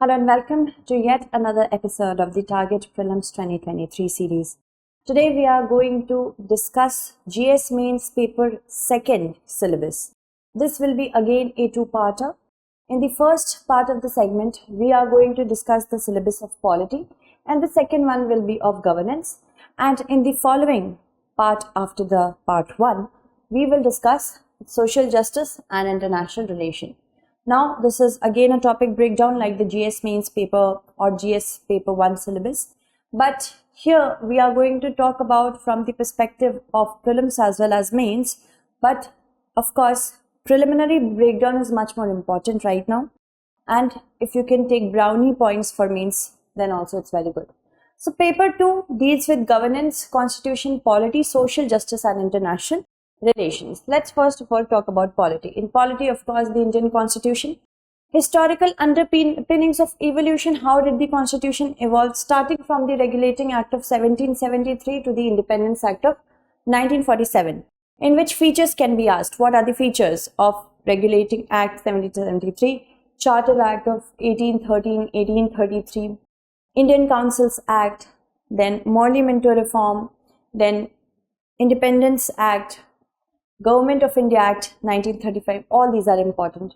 Hello and welcome to yet another episode of the Target Prelims 2023 series. Today we are going to discuss GS Mains Paper 2nd syllabus. This will be again a two-parter. In the first part of the segment, we are going to discuss the syllabus of polity, and the second one will be of governance. And in the following part after the part 1, we will discuss social justice and international relation. Now, this is again a topic breakdown like the GS Mains paper or GS paper 1 syllabus. But here we are going to talk about from the perspective of prelims as well as mains. But of course, preliminary breakdown is much more important right now. And if you can take brownie points for mains, then also it's very good. So paper 2 deals with governance, constitution, polity, social justice and international relations. Let's first of all talk about polity. In polity, of course, the Indian Constitution. Historical underpinnings of evolution. How did the Constitution evolve, starting from the Regulating Act of 1773 to the Independence Act of 1947? In which features can be asked? What are the features of Regulating Act 1773, Charter Act of 1813, 1833, Indian Councils Act, then Morley-Minto Reform, then Independence Act, Government of India Act 1935, all these are important.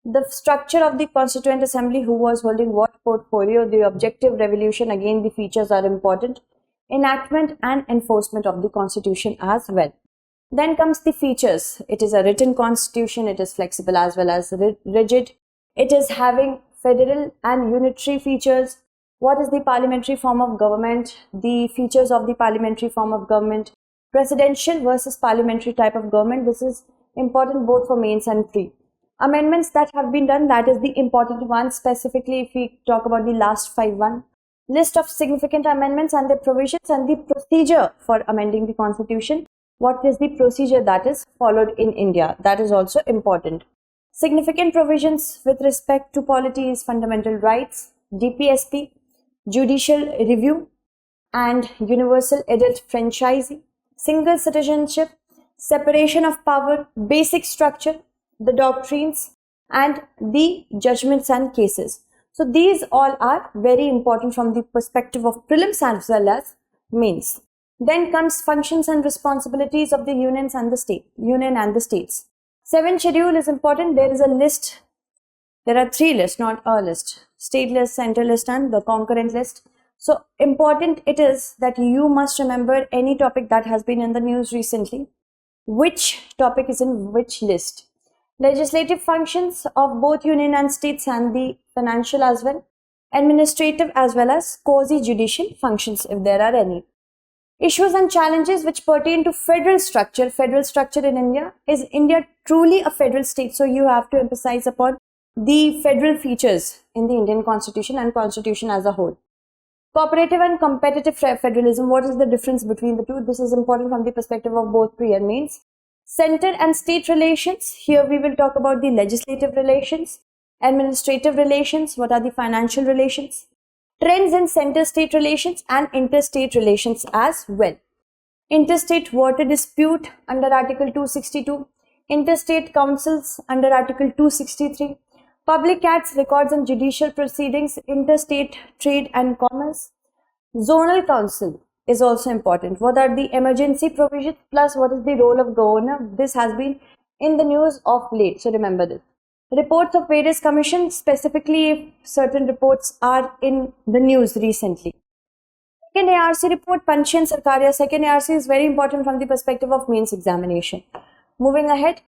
The structure of the Constituent Assembly, who was holding what portfolio, the objective revolution, again the features are important. Enactment and enforcement of the Constitution as well. Then comes the features. It is a written constitution, it is flexible as well as rigid. It is having federal and unitary features. What is the parliamentary form of government? The features of the parliamentary form of government. Presidential versus parliamentary type of government. This is important both for mains and pre. Amendments that have been done, that is the important one. Specifically, if we talk about the last 5-1. List of significant amendments and their provisions and the procedure for amending the constitution. What is the procedure that is followed in India? That is also important. Significant provisions with respect to polity is fundamental rights, DPSP, judicial review, and universal adult franchise, single citizenship, separation of power, basic structure, the doctrines, and the judgments and cases. So these all are very important from the perspective of prelims as well as mains. Then comes functions and responsibilities of the union and the states. 7th schedule is important. There is a list. There are 3 lists, not a list. State list, central list, and the concurrent list. So important it is that you must remember any topic that has been in the news recently. Which topic is in which list? Legislative functions of both union and states and the financial as well. Administrative as well as quasi-judicial functions if there are any. Issues and challenges which pertain to federal structure. Federal structure in India. Is India truly a federal state? So you have to emphasize upon the federal features in the Indian Constitution and Constitution as a whole. Cooperative and competitive federalism. What is the difference between the two? This is important from the perspective of both pre and mains. Center and state relations. Here we will talk about the legislative relations, administrative relations. What are the financial relations? Trends in center-state relations and interstate relations as well. Interstate water dispute under Article 262. Interstate councils under Article 263. Public acts, records and judicial proceedings, interstate trade and commerce. Zonal council is also important. What are the emergency provisions plus what is the role of governor? This has been in the news of late, so remember this. Reports of various commissions, specifically if certain reports are in the news recently. Second ARC report, Panchyan Sarkariya. Second ARC is very important from the perspective of mains examination. Moving ahead.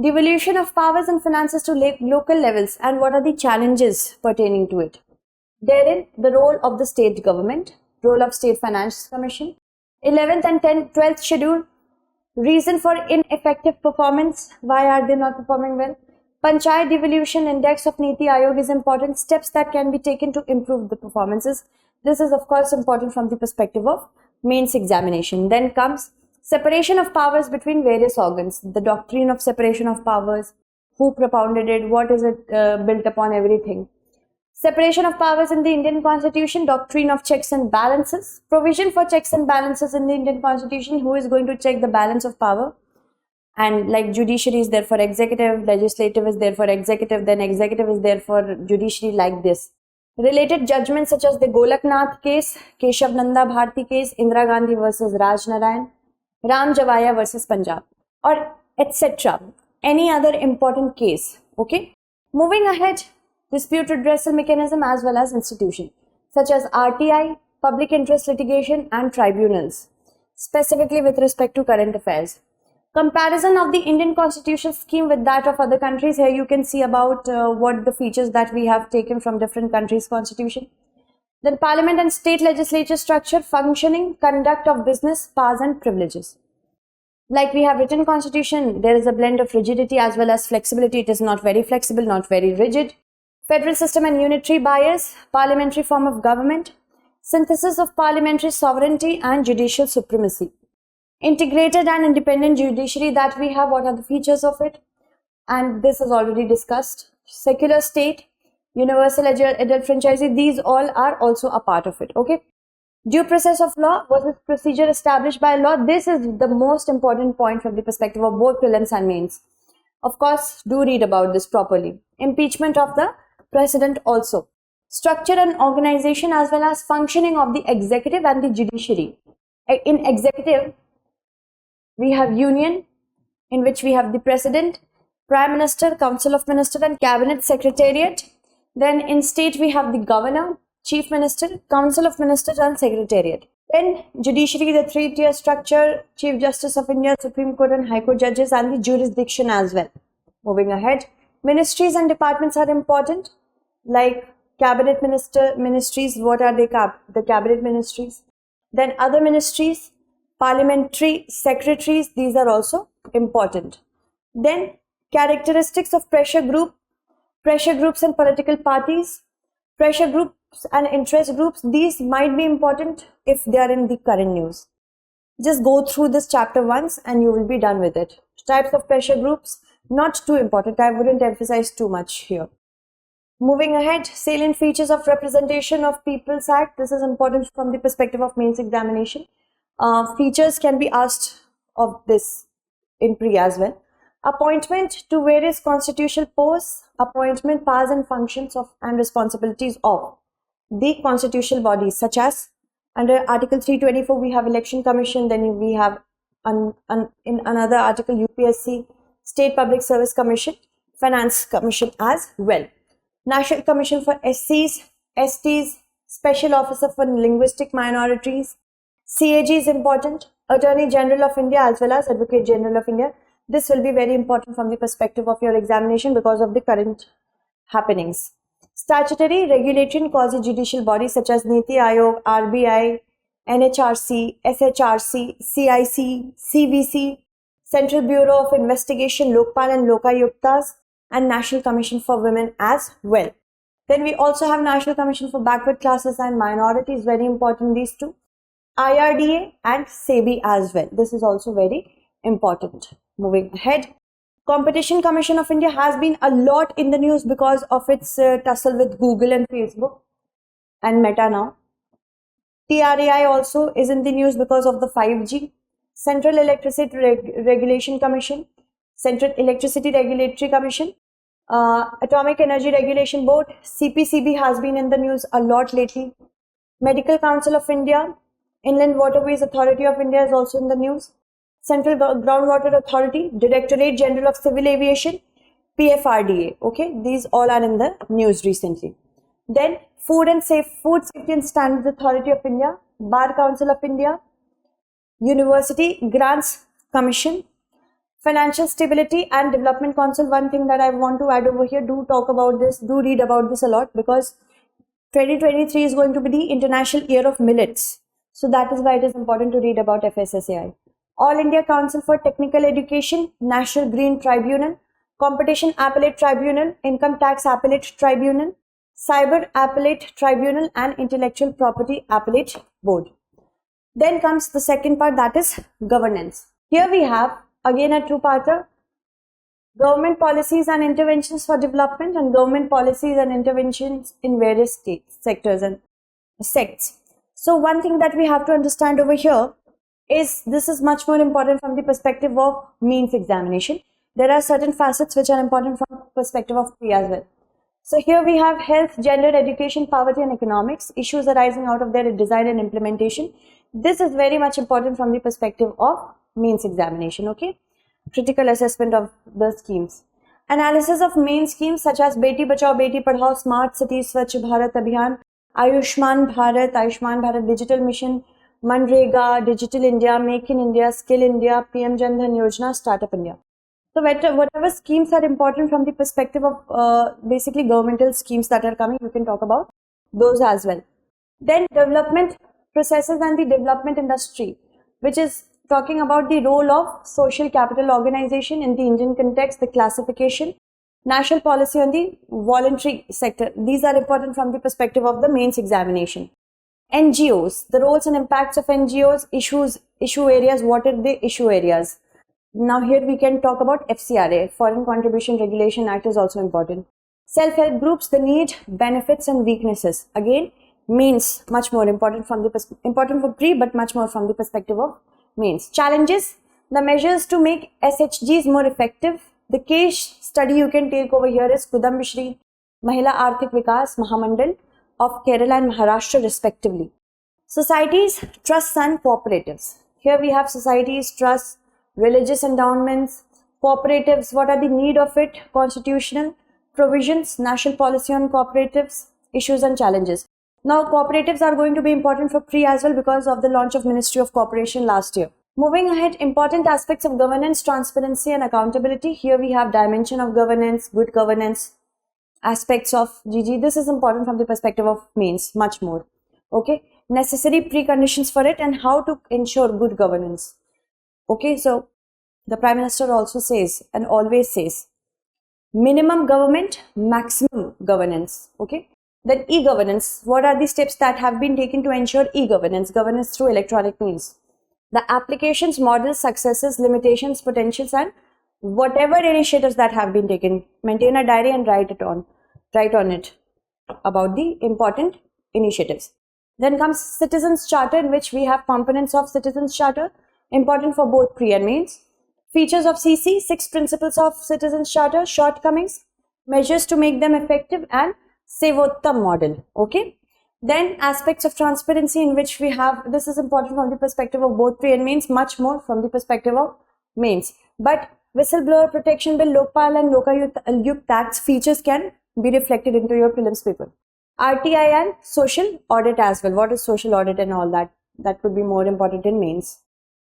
Devolution of powers and finances to local levels and what are the challenges pertaining to it. Therein, the role of the state government, role of State Finance Commission. 11th and 12th schedule, reason for ineffective performance, why are they not performing well. Panchayat devolution index of Niti Aayog is important, steps that can be taken to improve the performances. This is of course important from the perspective of mains examination. Then comes separation of powers between various organs, the doctrine of separation of powers, who propounded it, what is it built upon, everything. Separation of powers in the Indian Constitution, doctrine of checks and balances, provision for checks and balances in the Indian Constitution, who is going to check the balance of power. And like judiciary is there for executive, legislative is there for executive, then executive is there for judiciary, like this. Related judgments such as the Golaknath case, Keshav Nanda Bharti case, Indira Gandhi versus Raj Narayan, Ram Javaya versus Punjab, or etc. Any other important case. Okay. Moving ahead, dispute redressal mechanism as well as institution such as RTI, public interest litigation and tribunals, specifically with respect to current affairs. Comparison of the Indian constitutional scheme with that of other countries. Here you can see about what the features that we have taken from different countries' constitution. Then parliament and state legislature structure, functioning, conduct of business, powers and privileges. Like we have written constitution, there is a blend of rigidity as well as flexibility. It is not very flexible, not very rigid. Federal system and unitary bias, parliamentary form of government, synthesis of parliamentary sovereignty and judicial supremacy. Integrated and independent judiciary that we have, what are the features of it? And this is already discussed. Secular state, universal adult franchise, these all are also a part of it. Okay. Due process of law versus procedure established by law. This is the most important point from the perspective of both prelims and mains. Of course, do read about this properly. Impeachment of the president also. Structure and organization as well as functioning of the executive and the judiciary. In executive, we have union, in which we have the president, prime minister, council of minister and cabinet secretariat. Then in state we have the governor, chief minister, council of ministers and secretariat. Then judiciary, the three-tier structure, chief justice of India, Supreme Court and High Court judges and the jurisdiction as well. Moving ahead, ministries and departments are important, like cabinet ministries. What are they? The cabinet ministries. Then other ministries, parliamentary secretaries, these are also important. Then characteristics of pressure groups and political parties, pressure groups and interest groups, these might be important if they are in the current news. Just go through this chapter once and you will be done with it. Types of pressure groups, not too important. I wouldn't emphasize too much here. Moving ahead, salient features of Representation of People's Act. This is important from the perspective of mains examination. Features can be asked of this in pre as well. Appointment to various constitutional posts, appointment, powers and functions of and responsibilities of the constitutional bodies, such as under Article 324 we have Election Commission, then we have in another article UPSC, State Public Service Commission, Finance Commission as well. National Commission for SCs, STs, Special Officer for Linguistic Minorities, CAG is important, Attorney General of India as well as Advocate General of India. This will be very important from the perspective of your examination because of the current happenings. Statutory, regulatory and quasi-judicial bodies such as NITI Aayog, RBI, NHRC, SHRC, CIC, CVC, Central Bureau of Investigation, Lokpal and Lokayuktas, and National Commission for Women as well. Then we also have National Commission for Backward Classes and Minorities, very important, these two. IRDA and SEBI as well. This is also very important. Moving ahead, Competition Commission of India has been a lot in the news because of its tussle with Google and Facebook and Meta now. TRAI also is in the news because of the 5G. Central Electricity Regulation Commission, Central Electricity Regulatory Commission, Atomic Energy Regulation Board, CPCB has been in the news a lot lately. Medical Council of India, Inland Waterways Authority of India is also in the news. Central Groundwater Authority, Directorate General of Civil Aviation, PFRDA. Okay, these all are in the news recently. Then Food Safety and Standards Authority of India, Bar Council of India, University Grants Commission, Financial Stability and Development Council. One thing that I want to add over here, do talk about this, do read about this a lot, because 2023 is going to be the International Year of Millets. So that is why it is important to read about FSSAI. All India Council for Technical Education, National Green Tribunal, Competition Appellate Tribunal, Income Tax Appellate Tribunal, Cyber Appellate Tribunal and Intellectual Property Appellate Board. Then comes the second part, that is governance. Here we have again a two-parter, government policies and interventions for development and government policies and interventions in various states, sectors and sects. So one thing that we have to understand over here is this is much more important from the perspective of mains examination. There are certain facets which are important from the perspective of pre as well. So here we have health, gender, education, poverty and economics, issues arising out of their design and implementation. This is very much important from the perspective of mains examination, okay? Critical assessment of the schemes. Analysis of main schemes such as Beti Bachao, Beti Padhao, Smart Cities, Swachh Bharat Abhiyan, Ayushman Bharat Digital Mission, Manrega, Digital India, Make in India, Skill India, PM Jan Dhan Yojana, Startup India. So whatever schemes are important from the perspective of basically governmental schemes that are coming, we can talk about those as well. Then development processes and the development industry, which is talking about the role of social capital organization in the Indian context, the classification, national policy on the voluntary sector. These are important from the perspective of the mains examination. NGOs, the roles and impacts of NGOs, issue areas, what are the issue areas? Now here we can talk about FCRA, Foreign Contribution Regulation Act is also important. Self-help groups, the need, benefits and weaknesses. Again, mains, much more important from the important for pre, but much more from the perspective of mains. Challenges, the measures to make SHGs more effective. The case study you can take over here is Kudambashri Mahila Arthik Vikas Mahamandal of Kerala and Maharashtra respectively. Societies, trusts and cooperatives. Here we have societies, trusts, religious endowments, cooperatives, what are the need of it, constitutional provisions, national policy on cooperatives, issues and challenges. Now cooperatives are going to be important for pre as well because of the launch of Ministry of Cooperation last year. Moving ahead, important aspects of governance, transparency and accountability. Here we have dimension of governance, good governance, aspects of GG. This is important from the perspective of mains, much more. Okay, necessary preconditions for it and how to ensure good governance. Okay, so the Prime Minister also says and always says, minimum government, maximum governance. Okay, then e-governance. What are the steps that have been taken to ensure e-governance, governance through electronic means? The applications, models, successes, limitations, potentials and whatever initiatives that have been taken. Maintain a diary and write on it about the important initiatives. Then comes Citizens Charter, in which we have components of Citizens Charter, important for both pre and mains. Features of CC, 6 principles of Citizens Charter, shortcomings, measures to make them effective and Sevottam model. Okay. Then aspects of transparency, in which we have, this is important from the perspective of both pre and mains, much more from the perspective of mains. But Whistleblower Protection Bill, Lokpal and Lokayukt Acts features can be reflected into your prelims paper. RTI and social audit as well. What is social audit and all that? That would be more important in mains.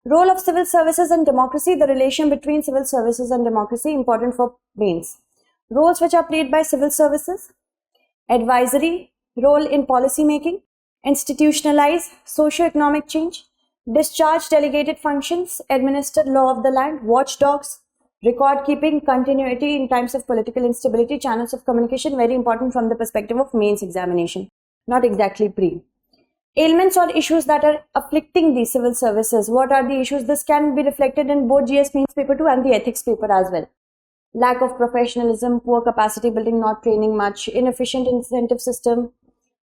Role of civil services and democracy, the relation between civil services and democracy, important for mains. Roles which are played by civil services, advisory, role in policy making, institutionalize socio-economic change, discharge delegated functions, administer law of the land, watchdogs, record keeping, continuity in times of political instability, channels of communication, very important from the perspective of mains examination, not exactly pre. Ailments or issues that are afflicting the civil services, what are the issues? This can be reflected in both GS mains paper 2 and the ethics paper as well. Lack of professionalism, poor capacity building, not training much, inefficient incentive system,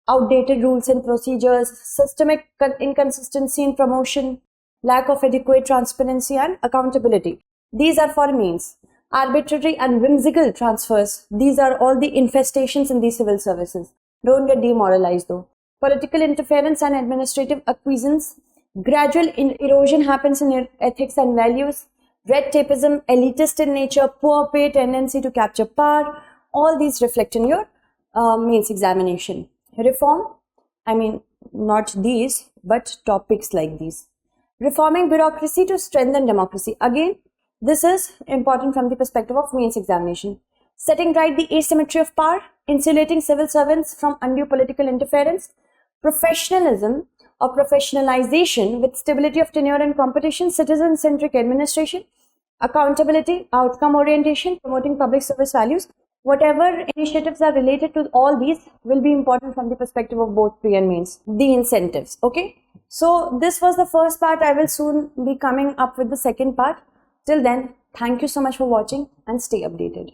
outdated rules and procedures, systemic inconsistency in promotion, lack of adequate transparency and accountability. These are for mains. Arbitrary and whimsical transfers. These are all the infestations in the civil services. Don't get demoralized though. Political interference and administrative acquiescence. Gradual erosion happens in ethics and values. Red tapeism, elitist in nature, poor pay, tendency to capture power. All these reflect in your mains examination. Reform, I mean not these, but topics like these. Reforming bureaucracy to strengthen democracy. Again, this is important from the perspective of mains examination. Setting right the asymmetry of power, insulating civil servants from undue political interference, professionalism or professionalization with stability of tenure and competition, citizen-centric administration, accountability, outcome orientation, promoting public service values. Whatever initiatives are related to all these will be important from the perspective of both pre and mains. The incentives, okay? So this was the first part. I will soon be coming up with the second part. Till then, thank you so much for watching and stay updated.